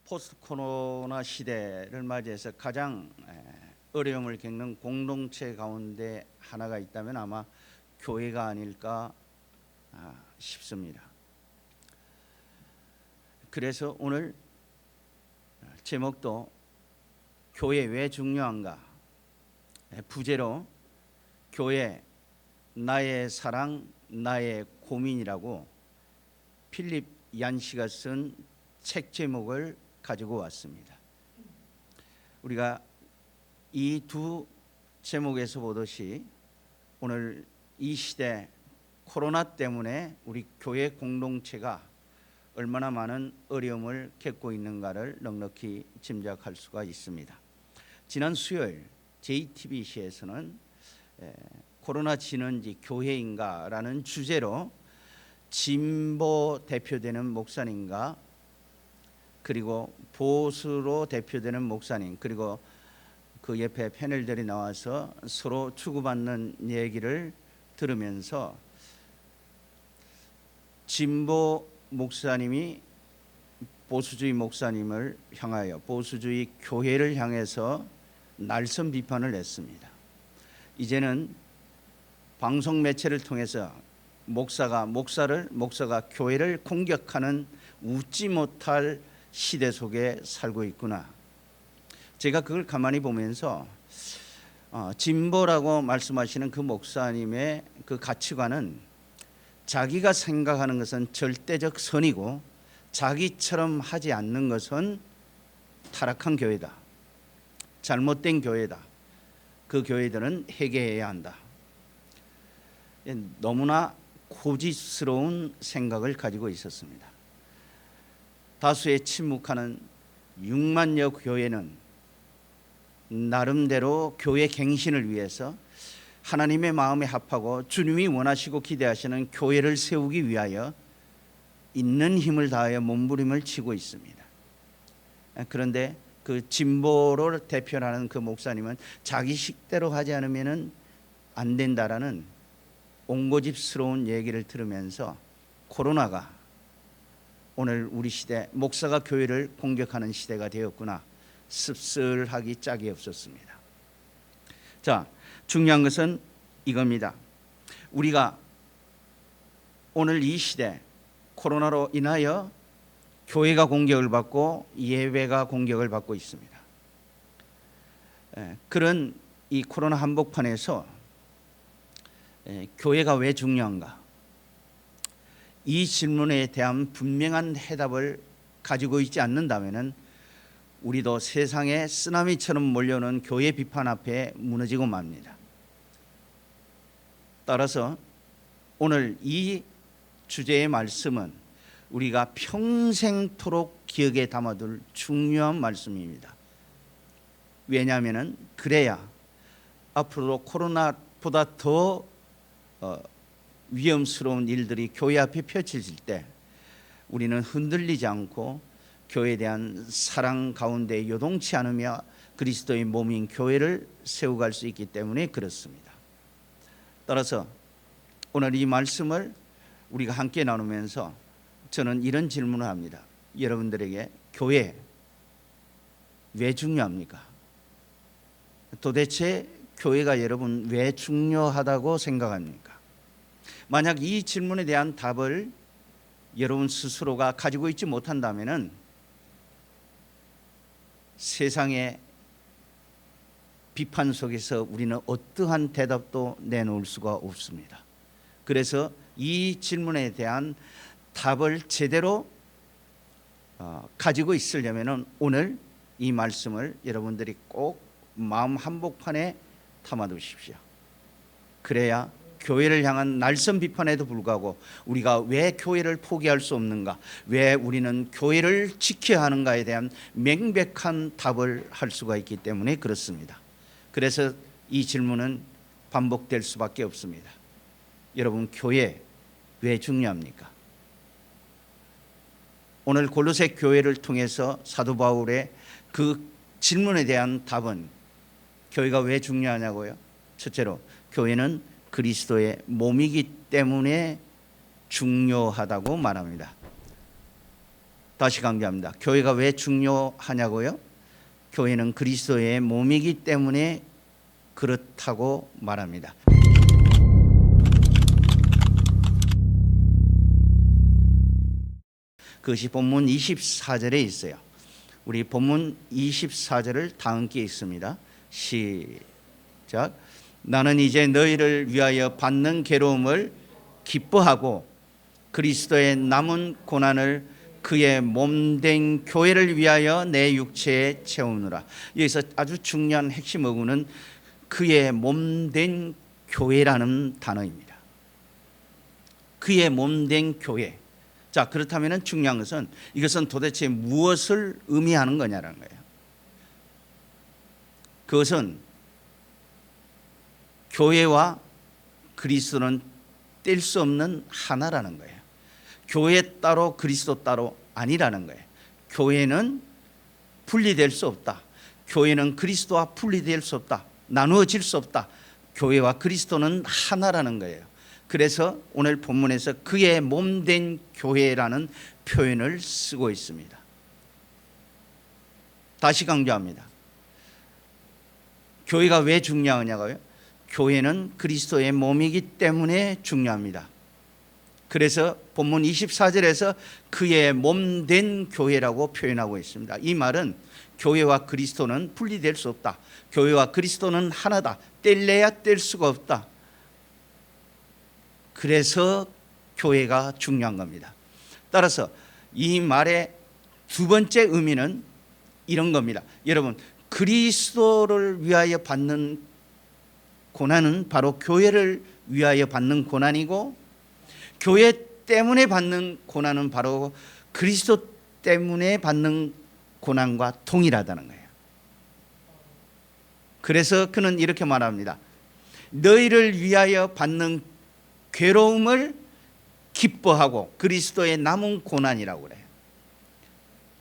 포스트 코로나 시대를 맞이해서 가장 어려움을 겪는 공동체 가운데 하나가 있다면 아마 교회가 아닐까 싶습니다. 그래서 오늘 제목도 교회 왜 중요한가, 부제로 교회 나의 사랑 나의 고민이라고 필립 얀시가 쓴 책 제목을 가지고 왔습니다. 우리가 이 두 제목에서 보듯이 오늘 이 시대 코로나 때문에 우리 교회 공동체가 얼마나 많은 어려움을 겪고 있는가를 넉넉히 짐작할 수가 있습니다. 지난 수요일 JTBC에서는 코로나 진원지 교회인가라는 주제로 진보 대표되는 목사님과 그리고 보수로 대표되는 목사님 그리고 그 옆에 패널들이 나와서 서로 주고받는 얘기를 들으면서 진보 목사님이 보수주의 목사님을 향하여 보수주의 교회를 향해서 날선 비판을 했습니다. 이제는 방송 매체를 통해서 목사가 교회를 공격하는 웃지 못할 시대 속에 살고 있구나. 제가 그걸 가만히 보면서 진보라고 말씀하시는 그 목사님의 그 가치관은 자기가 생각하는 것은 절대적 선이고 자기처럼 하지 않는 것은 타락한 교회다, 잘못된 교회다, 그 교회들은 회개해야 한다. 너무나 고집스러운 생각을 가지고 있었습니다. 다수의 침묵하는 6만여 교회는 나름대로 교회 갱신을 위해서 하나님의 마음에 합하고 주님이 원하시고 기대하시는 교회를 세우기 위하여 있는 힘을 다하여 몸부림을 치고 있습니다. 그런데 그 진보를 대표하는 그 목사님은 자기 식대로 하지 않으면 안 된다라는 옹고집스러운 얘기를 들으면서 코로나가 오늘 우리 시대 목사가 교회를 공격하는 시대가 되었구나, 씁쓸하기 짝이 없었습니다. 자, 중요한 것은 이겁니다. 우리가 오늘 이 시대 코로나로 인하여 교회가 공격을 받고 예배가 공격을 받고 있습니다. 그런 이 코로나 한복판에서 교회가 왜 중요한가? 이 질문에 대한 분명한 해답을 가지고 있지 않는다면 우리도 세상에 쓰나미처럼 몰려오는 교회 비판 앞에 무너지고 맙니다. 따라서 오늘 이 주제의 말씀은 우리가 평생토록 기억에 담아둘 중요한 말씀입니다. 왜냐하면 그래야 앞으로 코로나보다 더 위험스러운 일들이 교회 앞에 펼쳐질 때 우리는 흔들리지 않고 교회에 대한 사랑 가운데 요동치 않으며 그리스도의 몸인 교회를 세워갈 수 있기 때문에 그렇습니다. 따라서 오늘 이 말씀을 우리가 함께 나누면서 저는 이런 질문을 합니다. 여러분들에게 교회 왜 중요합니까? 도대체 교회가 여러분 왜 중요하다고 생각합니까? 만약 이 질문에 대한 답을 여러분 스스로가 가지고 있지 못한다면 세상의 비판 속에서 우리는 어떠한 대답도 내놓을 수가 없습니다. 그래서 이 질문에 대한 답을 제대로 가지고 있으려면 오늘 이 말씀을 여러분들이 꼭 마음 한복판에 담아두십시오. 그래야 교회를 향한 날선 비판에도 불구하고 우리가 왜 교회를 포기할 수 없는가, 왜 우리는 교회를 지켜야 하는가에 대한 명백한 답을 할 수가 있기 때문에 그렇습니다. 그래서 이 질문은 반복될 수밖에 없습니다. 여러분, 교회 왜 중요합니까? 오늘 골로새 교회를 통해서 사도 바울의 그 질문에 대한 답은 교회가 왜 중요하냐고요? 첫째로 교회는 그리스도의 몸이기 때문에 중요하다고 말합니다. 다시 강조합니다. 교회가 왜 중요하냐고요? 교회는 그리스도의 몸이기 때문에 그렇다고 말합니다. 그것이 본문 24절에 있어요. 우리 본문 24절을 다 함께 읽습니다. 시작. 나는 이제 너희를 위하여 받는 괴로움을 기뻐하고 그리스도의 남은 고난을 그의 몸된 교회를 위하여 내 육체에 채우느라. 여기서 아주 중요한 핵심 어구는 그의 몸된 교회라는 단어입니다. 그의 몸된 교회. 자, 그렇다면 중요한 것은 이것은 도대체 무엇을 의미하는 거냐라는 거예요. 그것은 교회와 그리스도는 뗄 수 없는 하나라는 거예요. 교회 따로 그리스도 따로 아니라는 거예요. 교회는 분리될 수 없다. 교회는 그리스도와 분리될 수 없다. 나누어질 수 없다. 교회와 그리스도는 하나라는 거예요. 그래서 오늘 본문에서 그의 몸된 교회라는 표현을 쓰고 있습니다. 다시 강조합니다. 교회가 왜 중요하냐고요? 교회는 그리스도의 몸이기 때문에 중요합니다. 그래서 본문 24절에서 그의 몸된 교회라고 표현하고 있습니다. 이 말은 교회와 그리스도는 분리될 수 없다. 교회와 그리스도는 하나다. 뗄래야 뗄 수가 없다. 그래서 교회가 중요한 겁니다. 따라서 이 말의 두 번째 의미는 이런 겁니다. 여러분, 그리스도를 위하여 받는 고난은 바로 교회를 위하여 받는 고난이고, 교회 때문에 받는 고난은 바로 그리스도 때문에 받는 고난과 동일하다는 거예요. 그래서 그는 이렇게 말합니다. 너희를 위하여 받는 괴로움을 기뻐하고, 그리스도의 남은 고난이라고 그래요.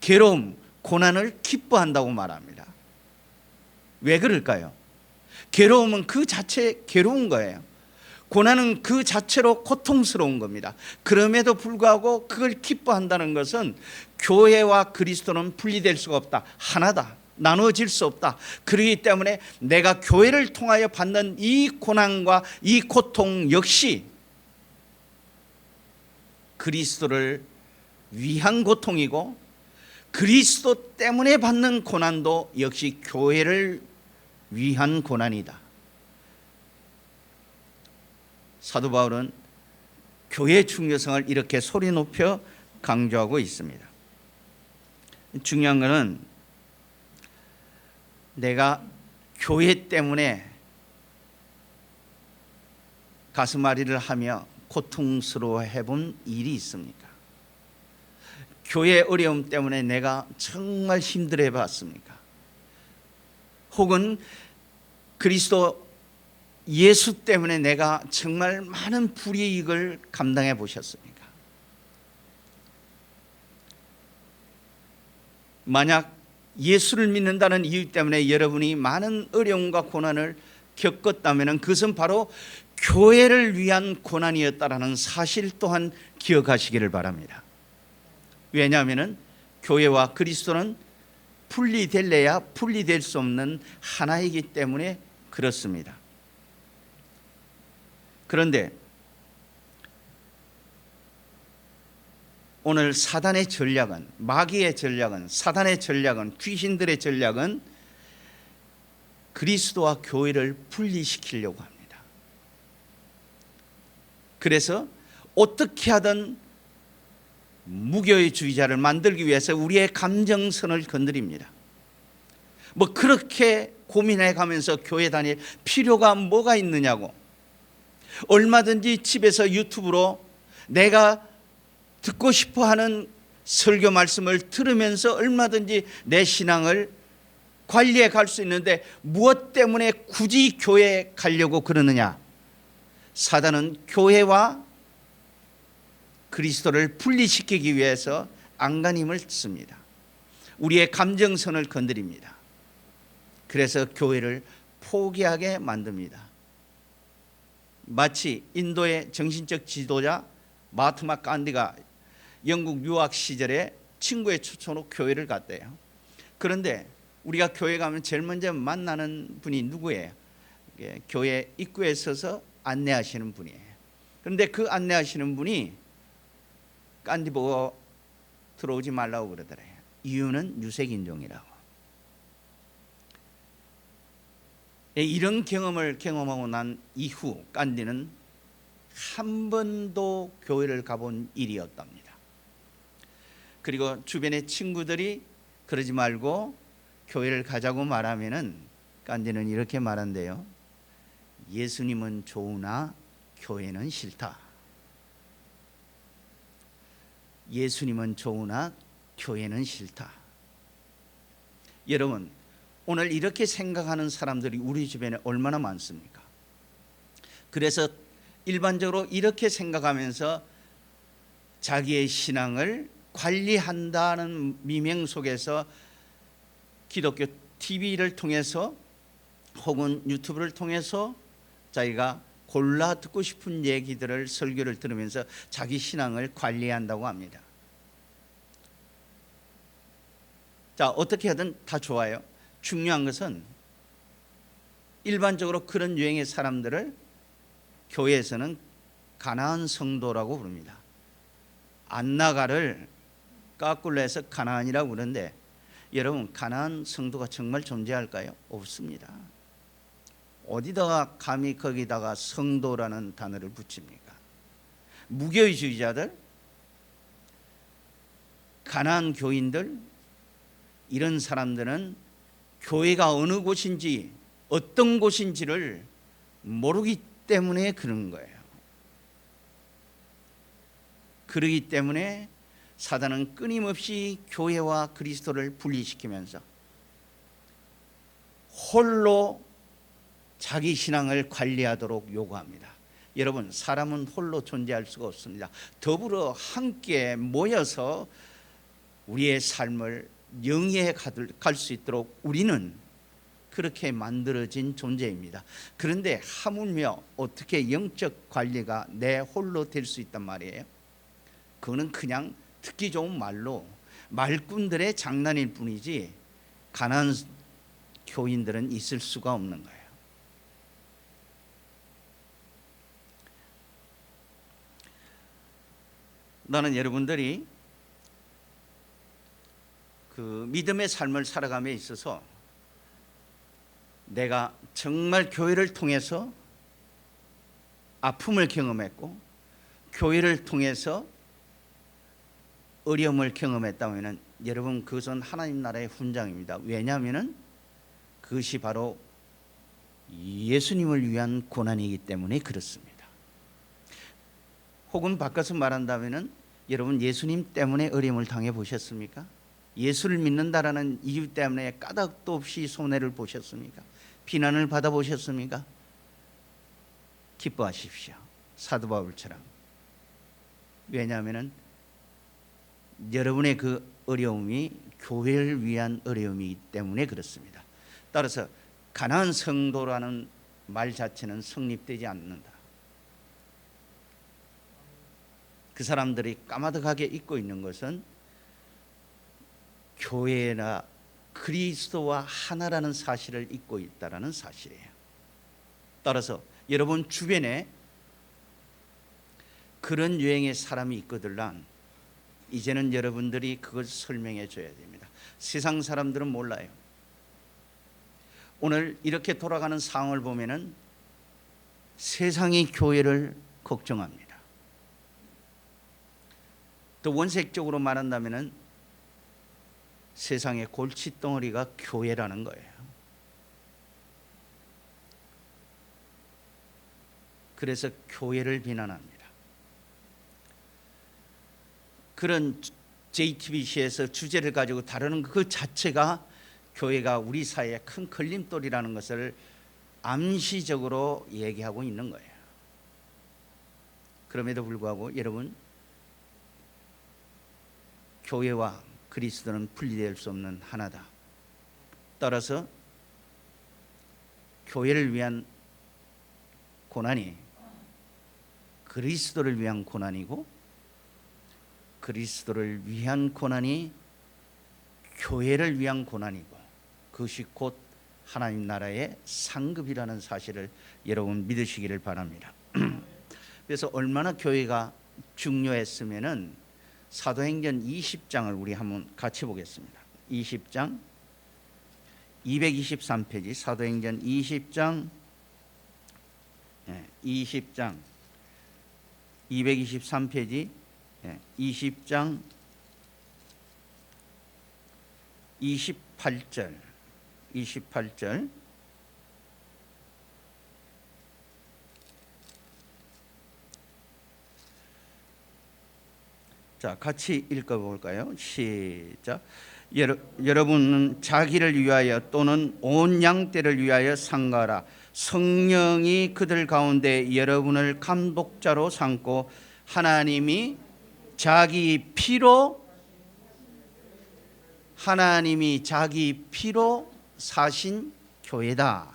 괴로움, 고난을 기뻐한다고 말합니다. 왜 그럴까요? 괴로움은 그 자체 괴로운 거예요. 고난은 그 자체로 고통스러운 겁니다. 그럼에도 불구하고 그걸 기뻐한다는 것은 교회와 그리스도는 분리될 수가 없다. 하나다. 나누어질 수 없다. 그렇기 때문에 내가 교회를 통하여 받는 이 고난과 이 고통 역시 그리스도를 위한 고통이고, 그리스도 때문에 받는 고난도 역시 교회를 위한 고난이다. 사도 바울은 교회의 중요성을 이렇게 소리 높여 강조하고 있습니다. 중요한 것은 내가 교회 때문에 가슴앓이를 하며 고통스러워해 본 일이 있습니까? 교회 어려움 때문에 내가 정말 힘들어 봤습니까? 혹은 그리스도 예수 때문에 내가 정말 많은 불이익을 감당해 보셨습니까? 만약 예수를 믿는다는 이유 때문에 여러분이 많은 어려움과 고난을 겪었다면 그것은 바로 교회를 위한 고난이었다라는 사실 또한 기억하시기를 바랍니다. 왜냐하면 교회와 그리스도는 분리될래야 분리될 수 없는 하나이기 때문에 그렇습니다. 그런데 오늘 사단의 전략은, 마귀의 전략은, 사단의 전략은, 귀신들의 전략은 그리스도와 교회를 분리시키려고 합니다. 그래서 어떻게 하든 무교회주의자를 만들기 위해서 우리의 감정선을 건드립니다. 뭐 그렇게 고민해 가면서 교회 다닐 필요가 뭐가 있느냐고, 얼마든지 집에서 유튜브로 내가 듣고 싶어하는 설교 말씀을 들으면서 얼마든지 내 신앙을 관리해 갈 수 있는데 무엇 때문에 굳이 교회에 가려고 그러느냐? 사단은 교회와 그리스도를 분리시키기 위해서 안간힘을 씁니다. 우리의 감정선을 건드립니다. 그래서 교회를 포기하게 만듭니다. 마치 인도의 정신적 지도자 마하트마 간디가 영국 유학 시절에 친구의 추천으로 교회를 갔대요. 그런데 우리가 교회 가면 제일 먼저 만나는 분이 누구예요? 교회 입구에 서서 안내하시는 분이에요. 그런데 그 안내하시는 분이 깐디 보고 들어오지 말라고 그러더래요. 이유는 유색인종이라고. 이런 경험을 경험하고 난 이후 깐디는 한 번도 교회를 가본 일이 없답니다. 그리고 주변의 친구들이 그러지 말고 교회를 가자고 말하면은 깐디는 이렇게 말한대요. 예수님은 좋으나 교회는 싫다. 예수님은 좋으나 교회는 싫다. 여러분, 오늘 이렇게 생각하는 사람들이 우리 주변에 얼마나 많습니까? 그래서 일반적으로 이렇게 생각하면서 자기의 신앙을 관리한다는 미명 속에서 기독교 TV를 통해서 혹은 유튜브를 통해서 자기가 골라 듣고 싶은 얘기들을 설교를 들으면서 자기 신앙을 관리한다고 합니다. 자, 어떻게 하든 다 좋아요. 중요한 것은 일반적으로 그런 유행의 사람들을 교회에서는 가나안 성도라고 부릅니다. 안나가를 까꿀로 해서 가나안이라고 그러는데 여러분, 가나안 성도가 정말 존재할까요? 없습니다. 어디다가 감히 거기다가 성도라는 단어를 붙입니까? 무교주의자들, 가나안 교인들, 이런 사람들은 교회가 어느 곳인지 어떤 곳인지를 모르기 때문에 그런 거예요. 그러기 때문에 사단은 끊임없이 교회와 그리스도를 분리시키면서 홀로 자기 신앙을 관리하도록 요구합니다. 여러분, 사람은 홀로 존재할 수가 없습니다. 더불어 함께 모여서 우리의 삶을 영위해 갈 수 있도록 우리는 그렇게 만들어진 존재입니다. 그런데 하물며 어떻게 영적 관리가 내 홀로 될 수 있단 말이에요? 그거는 그냥 듣기 좋은 말로 말꾼들의 장난일 뿐이지 가난한 교인들은 있을 수가 없는 거예요. 나는 여러분들이 그 믿음의 삶을 살아감에 있어서 내가 정말 교회를 통해서 아픔을 경험했고 교회를 통해서 어려움을 경험했다면 여러분, 그것은 하나님 나라의 훈장입니다. 왜냐하면 그것이 바로 예수님을 위한 고난이기 때문에 그렇습니다. 혹은 바꿔서 말한다면 여러분, 예수님 때문에 어려움을 당해 보셨습니까? 예수를 믿는다라는 이유 때문에 까닭도 없이 손해를 보셨습니까? 비난을 받아 보셨습니까? 기뻐하십시오. 사도 바울처럼. 왜냐하면 여러분의 그 어려움이 교회를 위한 어려움이기 때문에 그렇습니다. 따라서 가난한 성도라는 말 자체는 성립되지 않는다. 그 사람들이 까마득하게 잊고 있는 것은 교회나 그리스도와 하나라는 사실을 잊고 있다라는 사실이에요. 따라서 여러분 주변에 그런 유행의 사람이 있거들란 이제는 여러분들이 그걸 설명해 줘야 됩니다. 세상 사람들은 몰라요. 오늘 이렇게 돌아가는 상황을 보면은 세상이 교회를 걱정합니다. 또 원색적으로 말한다면은 세상의 골칫덩어리가 교회라는 거예요. 그래서 교회를 비난합니다. 그런 JTBC에서 주제를 가지고 다루는 그 자체가 교회가 우리 사회에 큰 걸림돌이라는 것을 암시적으로 얘기하고 있는 거예요. 그럼에도 불구하고 여러분, 교회와 그리스도는 분리될 수 없는 하나다. 따라서 교회를 위한 고난이 그리스도를 위한 고난이고 그리스도를 위한 고난이 교회를 위한 고난이고 그것이 곧 하나님 나라의 상급이라는 사실을 여러분 믿으시기를 바랍니다. 그래서 얼마나 교회가 중요했으면은 사도행전 20장을 우리 한번 같이 보겠습니다. 20장 223페이지 사도행전 20장 20장 223페이지 20장 28절 자, 같이 읽어볼까요? 시작. 여러분은 자기를 위하여 또는 온 양떼를 위하여 상가하라. 성령이 그들 가운데 여러분을 감독자로 삼고 하나님이 자기 피로 사신 교회다.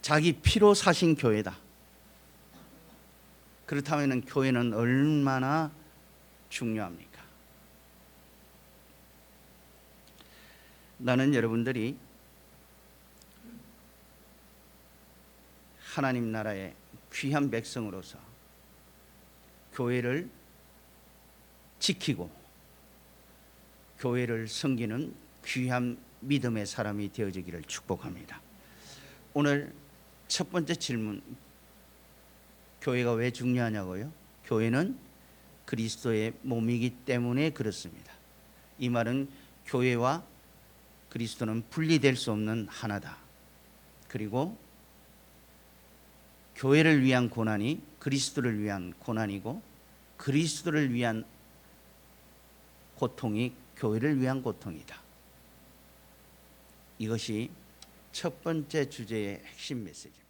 자기 피로 사신 교회다. 그렇다면 교회는 얼마나 중요합니까? 나는 여러분들이 하나님 나라의 귀한 백성으로서 교회를 지키고 교회를 섬기는 귀한 믿음의 사람이 되어지기를 축복합니다. 오늘 첫 번째 질문, 교회가 왜 중요하냐고요? 교회는 그리스도의 몸이기 때문에 그렇습니다. 이 말은 교회와 그리스도는 분리될 수 없는 하나다. 그리고 교회를 위한 고난이 그리스도를 위한 고난이고 그리스도를 위한 고통이 교회를 위한 고통이다. 이것이 첫 번째 주제의 핵심 메시지입니다.